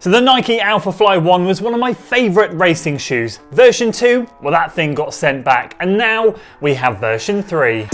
So the Nike Alphafly 1 was one of my favourite racing shoes. Version 2, well, that thing got sent back, and now we have version 3.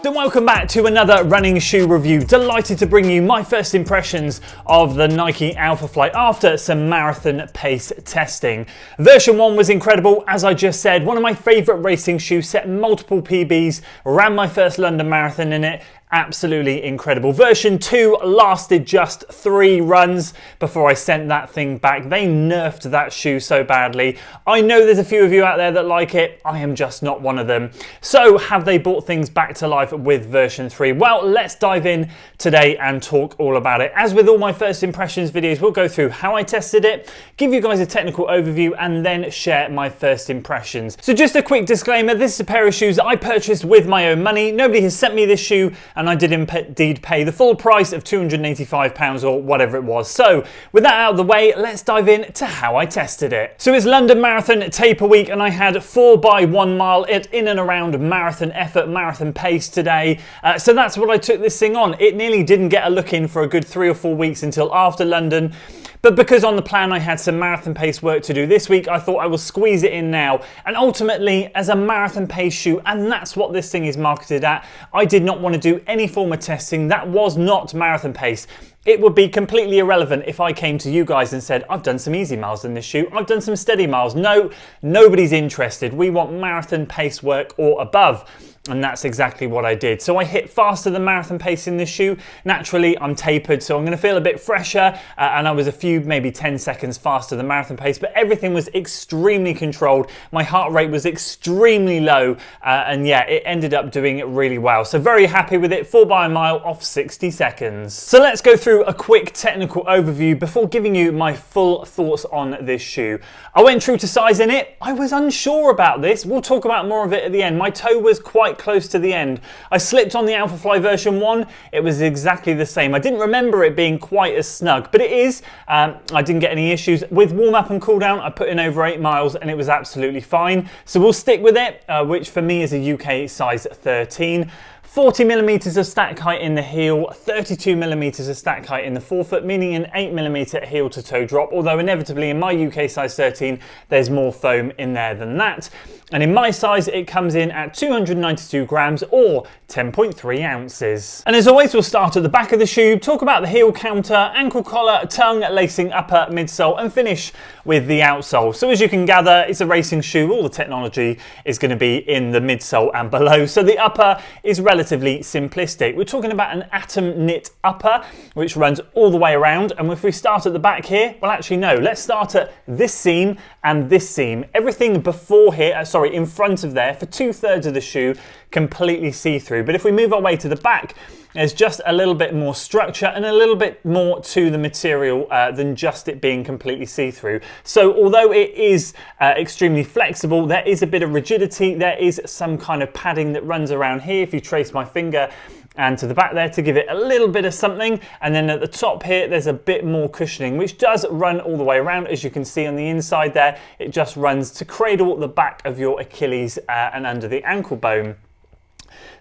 So welcome back to another running shoe review. Delighted to bring you my first impressions of the Nike Alphafly after some marathon pace testing. Version 1 was incredible, as I just said, one of my favourite racing shoes, set multiple PBs, ran my first London Marathon in it. Absolutely incredible. Version 2 lasted just 3 runs before I sent that thing back. They nerfed that shoe so badly. I know there's a few of you out there that like it. I am just not one of them. So have they brought things back to life with version 3? Well, let's dive in today and talk all about it. As with all my first impressions videos, we'll go through how I tested it, give you guys a technical overview, and then share my first impressions. So just a quick disclaimer, this is a pair of shoes that I purchased with my own money. Nobody has sent me this shoe, and I did indeed pay the full price of £285 or whatever it was. So with that out of the way, let's dive in to how I tested it. So it's London Marathon taper week, and I had 4 by 1 mile in and around marathon effort, marathon pace today. So that's what I took this thing on. It nearly didn't get a look in for a good 3 or 4 weeks until after London. But because on the plan I had some marathon pace work to do this week, I thought I will squeeze it in now. And ultimately, as a marathon pace shoe, and that's what this thing is marketed at, I did not want to do any form of testing that was not marathon pace. It would be completely irrelevant if I came to you guys and said, I've done some easy miles in this shoe, I've done some steady miles. No, nobody's interested. We want marathon pace work or above. And that's exactly what I did. So I hit faster than marathon pace in this shoe. Naturally, I'm tapered, so I'm going to feel a bit fresher. And I was a few, maybe 10 seconds faster than marathon pace, but everything was extremely controlled. My heart rate was extremely low. And yeah, it ended up doing it really well. So very happy with it, 4 by a mile off 60 seconds. So let's go through a quick technical overview before giving you my full thoughts on this shoe. I went true to size in it. I was unsure about this. We'll talk about more of it at the end. My toe was quite close to the end. I slipped on the Alphafly version 1. It was exactly the same. I didn't remember it being quite as snug, but it is. I didn't get any issues. With warm up and cool down, I put in over 8 miles and it was absolutely fine. So we'll stick with it, which for me is a UK size 13. 40mm of stack height in the heel, 32mm of stack height in the forefoot, meaning an 8mm heel to toe drop, although inevitably in my UK size 13 there's more foam in there than that. And in my size it comes in at 292 grams or 10.3 ounces. And as always, we'll start at the back of the shoe, talk about the heel counter, ankle collar, tongue, lacing, upper, midsole, and finish with the outsole. So as you can gather, it's a racing shoe. All the technology is going to be in the midsole and below. So the upper is relatively simplistic. We're talking about an atom knit upper, which runs all the way around. And if we start at the back here, well, actually no, let's start at this seam and this seam. Everything before here, in front of there, for 2/3 of the shoe, completely see-through. But if we move our way to the back, there's just a little bit more structure and a little bit more to the material than just it being completely see-through. So although it is extremely flexible, there is a bit of rigidity. There is some kind of padding that runs around here. If you trace my finger and to the back there to give it a little bit of something, and then at the top here there's a bit more cushioning, which does run all the way around. As you can see on the inside there, it just runs to cradle the back of your Achilles and under the ankle bone.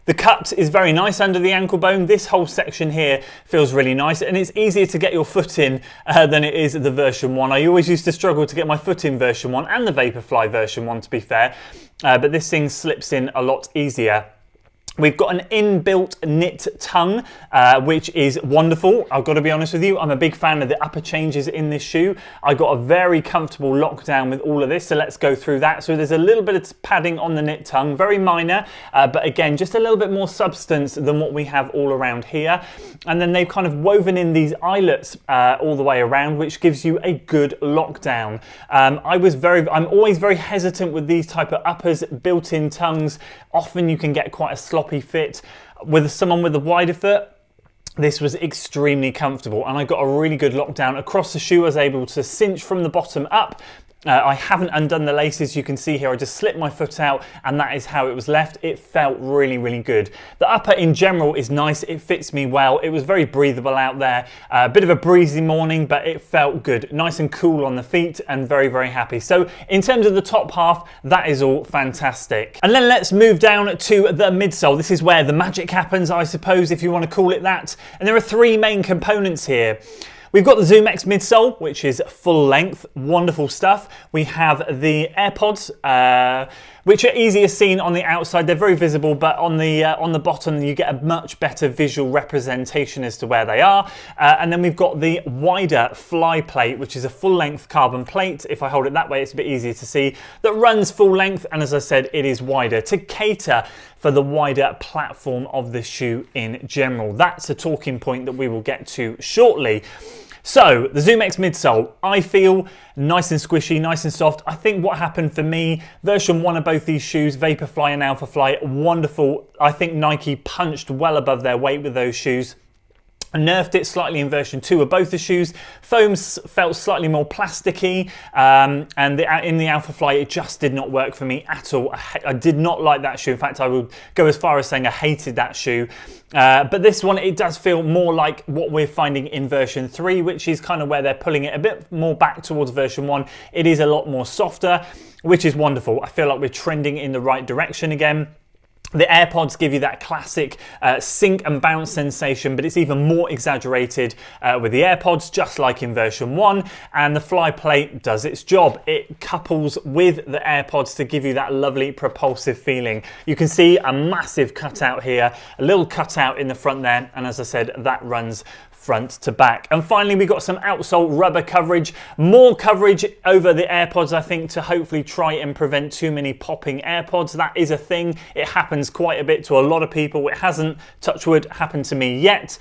The cut is very nice under the ankle bone. This whole section here feels really nice, and it's easier to get your foot in than it is the version 1. I always used to struggle to get my foot in version 1 and the Vaporfly version 1, to be fair, but this thing slips in a lot easier. We've got an inbuilt knit tongue, which is wonderful. I've got to be honest with you, I'm a big fan of the upper changes in this shoe. I got a very comfortable lockdown with all of this, so let's go through that. So there's a little bit of padding on the knit tongue, very minor, but again, just a little bit more substance than what we have all around here. And then they've kind of woven in these eyelets all the way around, which gives you a good lockdown. I'm always very hesitant with these type of uppers, built-in tongues. Often you can get quite a sloppy fit. With someone with a wider foot, this was extremely comfortable, and I got a really good lockdown across the shoe. I was able to cinch from the bottom up. I haven't undone the laces. You can see here I just slipped my foot out, and that is how it was left. It felt really, really good. The upper in general is nice. It fits me well. It was very breathable out there. A bit of a breezy morning, but it felt good. Nice and cool on the feet, and very, very happy. So in terms of the top half, that is all fantastic. And then let's move down to the midsole. This is where the magic happens, I suppose, if you want to call it that. And there are three main components here. We've got the Zoom X midsole, which is full length, wonderful stuff. We have the AirPods, which are easier seen on the outside. They're very visible, but on the bottom, you get a much better visual representation as to where they are. And then we've got the wider fly plate, which is a full length carbon plate. If I hold it that way, it's a bit easier to see. That runs full length, and as I said, it is wider to cater for the wider platform of the shoe in general. That's a talking point that we will get to shortly. So the Zoom X midsole, I feel nice and squishy, nice and soft. I think what happened for me, version 1 of both these shoes, Vaporfly and Alphafly, wonderful. I think Nike punched well above their weight with those shoes. Nerfed it slightly in version 2 of both the shoes. Foams felt slightly more plasticky, and in the Alphafly it just did not work for me at all. I did not like that shoe. In fact, I would go as far as saying I hated that shoe. But this one, it does feel more like what we're finding in version 3, which is kind of where they're pulling it a bit more back towards version 1. It is a lot more softer, which is wonderful. I feel like we're trending in the right direction again. The AirPods give you that classic sink and bounce sensation, but it's even more exaggerated with the AirPods, just like in version 1. And the fly plate does its job. It couples with the AirPods to give you that lovely propulsive feeling. You can see a massive cutout here, a little cutout in the front there, and as I said, that runs front to back. And finally, we got some outsole rubber coverage, more coverage over the AirPods, I think, to hopefully try and prevent too many popping AirPods. That is a thing. It happens quite a bit to a lot of people. It hasn't, touch wood, happened to me yet.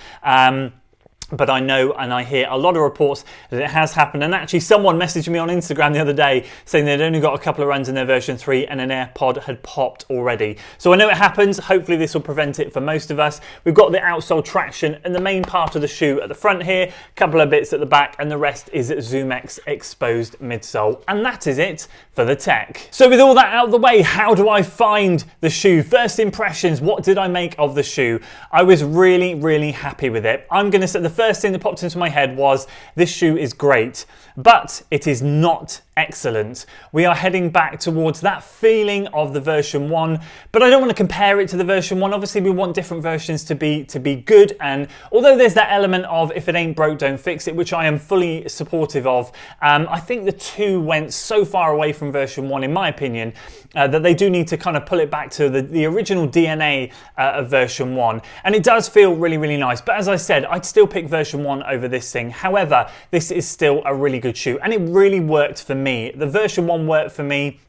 But I know and I hear a lot of reports that it has happened. And actually someone messaged me on Instagram the other day saying they'd only got a couple of runs in their version 3 and an AirPod had popped already. So I know it happens. Hopefully this will prevent it for most of us. We've got the outsole traction and the main part of the shoe at the front here, a couple of bits at the back, and the rest is Zoom X exposed midsole. And that is it for the tech. So with all that out of the way, how do I find the shoe? First impressions, what did I make of the shoe? I was really, really happy with it. I'm going to say the first thing that popped into my head was this shoe is great, but it is not excellent. We are heading back towards that feeling of the version 1, but I don't want to compare it to the version 1. Obviously we want different versions to be good, and although there's that element of if it ain't broke don't fix it, which I am fully supportive of, I think the 2 went so far away from version 1 in my opinion that they do need to kind of pull it back to the original DNA of version 1, and it does feel really, really nice. But as I said, I'd still pick version 1 over this thing. However, this is still a really good shoe, and it really worked for me. The version 1 worked for me,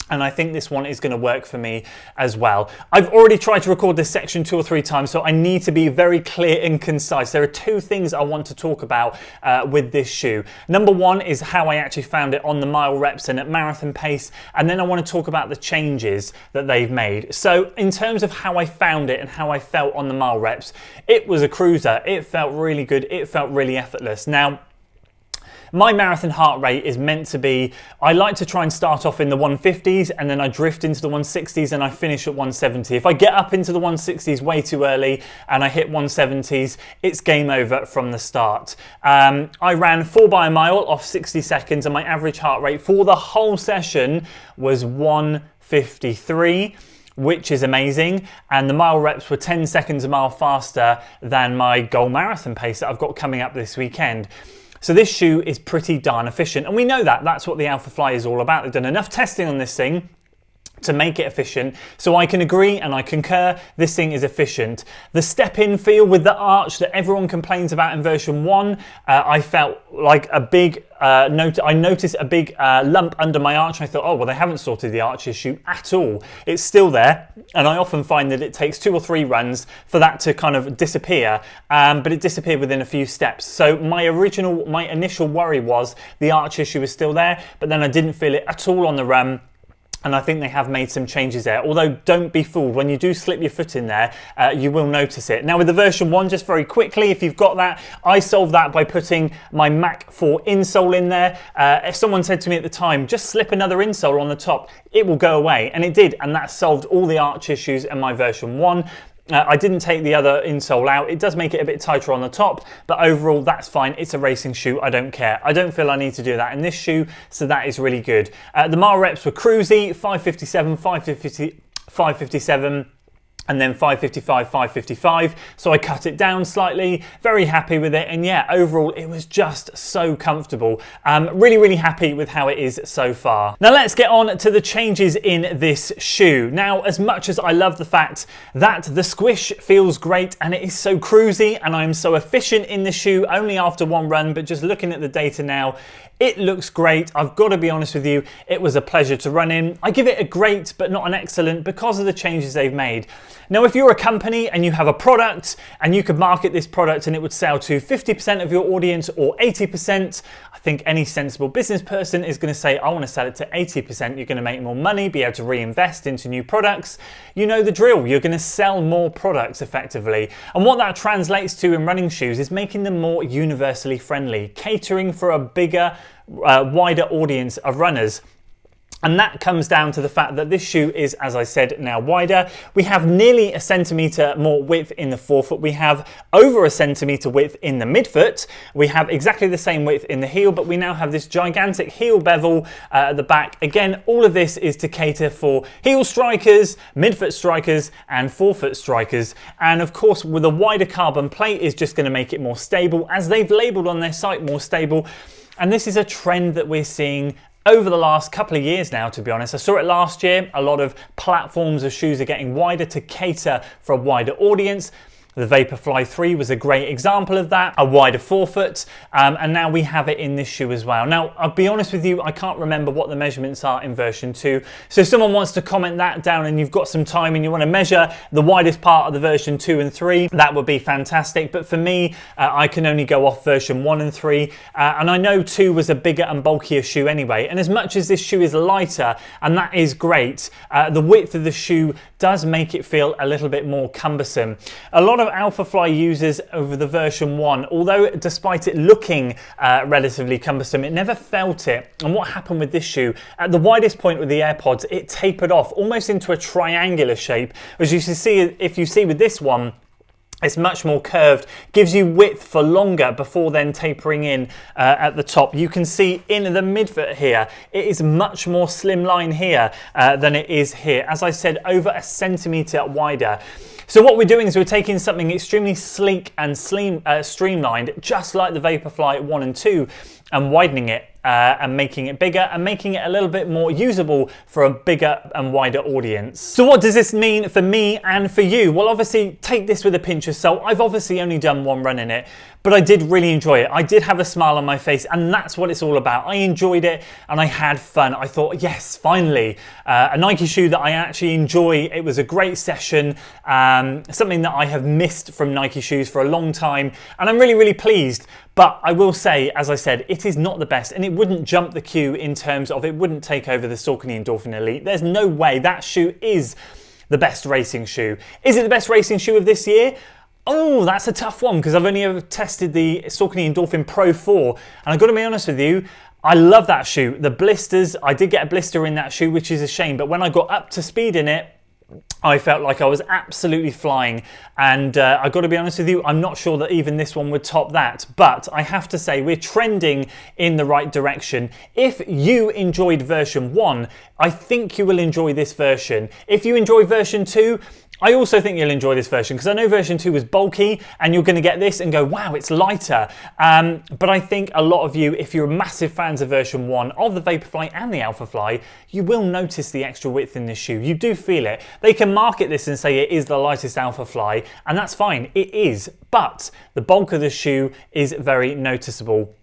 and I think this one is going to work for me as well. I've already tried to record this section 2 or 3 times, so I need to be very clear and concise. There are 2 things I want to talk about with this shoe. Number 1 is how I actually found it on the mile reps and at marathon pace, and then I want to talk about the changes that they've made. So in terms of how I found it and how I felt on the mile reps, it was a cruiser. It felt really good. It felt really effortless. Now, my marathon heart rate is meant to be, I like to try and start off in the 150s and then I drift into the 160s and I finish at 170. If I get up into the 160s way too early and I hit 170s, it's game over from the start. I ran 4 by a mile off 60 seconds and my average heart rate for the whole session was 153. Which is amazing, and the mile reps were 10 seconds a mile faster than my goal marathon pace that I've got coming up this weekend. So this shoe is pretty darn efficient, and we know that. That's what the Alphafly is all about. They've done enough testing on this thing to make it efficient. So I can agree and I concur, this thing is efficient. The step-in feel with the arch that everyone complains about in version 1, I felt like a big I noticed a big lump under my arch, and I thought, oh, well, they haven't sorted the arch issue at all. It's still there, and I often find that it takes 2 or 3 runs for that to kind of disappear, but it disappeared within a few steps. So my initial worry was the arch issue was still there, but then I didn't feel it at all on the run. And I think they have made some changes there. Although, don't be fooled, when you do slip your foot in there, you will notice it. Now with the version 1, just very quickly, if you've got that, I solved that by putting my Mach 4 insole in there. If someone said to me at the time, just slip another insole on the top, it will go away. And it did, and that solved all the arch issues in my version 1. I didn't take the other insole out. It does make it a bit tighter on the top, but overall that's fine. It's a racing shoe. I don't care. I don't feel I need to do that in this shoe, so that is really good. The mile reps were cruisy, 557, 557, and then 555, 555. So I cut it down slightly, very happy with it. And yeah, overall, it was just so comfortable. Really, really happy with how it is so far. Now let's get on to the changes in this shoe. Now, as much as I love the fact that the squish feels great and it is so cruisy and I'm so efficient in the shoe only after 1 run, but just looking at the data now, it looks great. I've got to be honest with you, it was a pleasure to run in. I give it a great, but not an excellent, because of the changes they've made. Now, if you're a company and you have a product and you could market this product and it would sell to 50% of your audience or 80%, I think any sensible business person is going to say, I want to sell it to 80%. You're going to make more money, be able to reinvest into new products. You know the drill. You're going to sell more products effectively. And what that translates to in running shoes is making them more universally friendly, catering for a bigger, wider audience of runners. And that comes down to the fact that this shoe is, as I said, now wider. We have nearly a centimetre more width in the forefoot. We have over a centimetre width in the midfoot. We have exactly the same width in the heel, but we now have this gigantic heel bevel at the back. Again, all of this is to cater for heel strikers, midfoot strikers, and forefoot strikers. And of course, with a wider carbon plate is just going to make it more stable, as they've labelled on their site, more stable. And this is a trend that we're seeing over the last couple of years now, to be honest. I saw it last year. A lot of platforms of shoes are getting wider to cater for a wider audience. The Vaporfly 3 was a great example of that, a wider forefoot, and now we have it in this shoe as well. Now, I'll be honest with you, I can't remember what the measurements are in version 2. So if someone wants to comment that down and you've got some time and you want to measure the widest part of the version 2 and 3, that would be fantastic. But for me, I can only go off version 1 and 3, and I know 2 was a bigger and bulkier shoe anyway. And as much as this shoe is lighter, and that is great, the width of the shoe does make it feel a little bit more cumbersome. A lot of Alphafly users over the version 1, although despite it looking relatively cumbersome, it never felt it. And what happened with this shoe, at the widest point with the AirPods, it tapered off almost into a triangular shape. As you can see, if you see with this one, it's much more curved, gives you width for longer before then tapering in at the top. You can see in the midfoot here, it is much more slimline here than it is here. As I said, over a centimetre wider. So what we're doing is we're taking something extremely sleek and streamlined, just like the Vaporfly 1 and 2, and widening it and making it bigger and making it a little bit more usable for a bigger and wider audience. So what does this mean for me and for you? Well, obviously take this with a pinch of salt. I've obviously only done 1 run in it, but I did really enjoy it. I did have a smile on my face, and that's what it's all about. I enjoyed it and I had fun. I thought, yes, finally, a Nike shoe that I actually enjoy. It was a great session, something that I have missed from Nike shoes for a long time, and I'm really, really pleased. But I will say, as I said, it is not the best, and it wouldn't jump the queue in terms of, it wouldn't take over the Saucony Endorphin Elite. There's no way. That shoe is the best racing shoe. Is it the best racing shoe of this year? Oh, that's a tough one, because I've only ever tested the Saucony Endorphin Pro 4, and I've got to be honest with you, I love that shoe. The blisters, I did get a blister in that shoe, which is a shame, but when I got up to speed in it, I felt like I was absolutely flying, and I got to be honest with you, I'm not sure that even this one would top that, but I have to say we're trending in the right direction. If you enjoyed version 1, I think you will enjoy this version. If you enjoy version 2, I also think you'll enjoy this version, because I know version 2 was bulky and you're going to get this and go, wow, it's lighter. But I think a lot of you, if you're massive fans of version 1 of the Vaporfly and the Alphafly, you will notice the extra width in this shoe. You do feel it. They can market this and say it is the lightest Alphafly, and that's fine. It is, but the bulk of the shoe is very noticeable.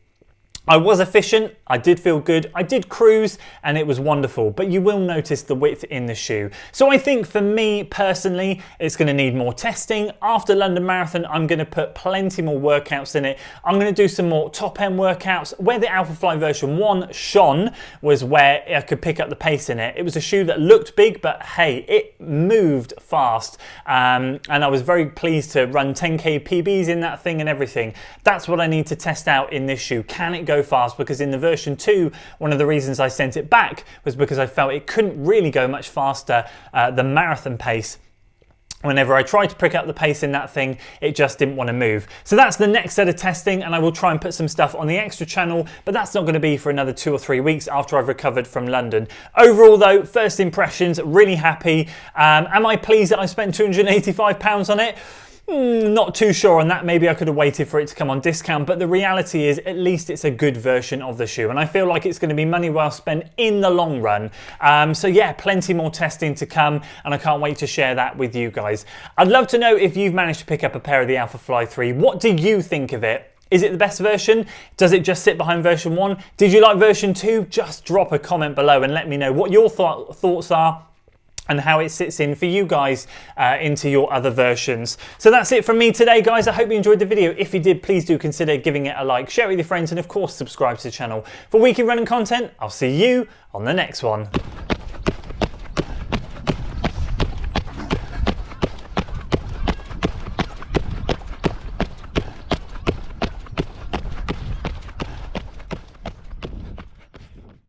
I was efficient, I did feel good, I did cruise, and it was wonderful, but you will notice the width in the shoe. So I think for me personally, it's going to need more testing. After London Marathon, I'm going to put plenty more workouts in it. I'm going to do some more top end workouts. Where the Alphafly version 1 shone was where I could pick up the pace in it. It was a shoe that looked big, but hey, it moved fast. And I was very pleased to run 10K PBs in that thing and everything. That's what I need to test out in this shoe. Can it go fast? Because in the version 2, one of the reasons I sent it back was because I felt it couldn't really go much faster the marathon pace. Whenever I tried to pick up the pace in that thing, it just didn't want to move. So that's the next set of testing, and I will try and put some stuff on the extra channel, but that's not going to be for another 2 or 3 weeks after I've recovered from London. Overall though, first impressions, really happy. Am I pleased that I spent £285 on it? Not too sure on that. Maybe I could have waited for it to come on discount, but the reality is at least it's a good version of the shoe, and I feel like it's going to be money well spent in the long run. So yeah, plenty more testing to come, and I can't wait to share that with you guys. I'd love to know if you've managed to pick up a pair of the Alphafly 3. What do you think of it? Is it the best version? Does it just sit behind version 1? Did you like version 2? Just drop a comment below and let me know what your thoughts are and how it sits in for you guys into your other versions. So that's it from me today, guys. I hope you enjoyed the video. If you did, please do consider giving it a like, share it with your friends, and of course, subscribe to the channel for weekly running content. I'll see you on the next one.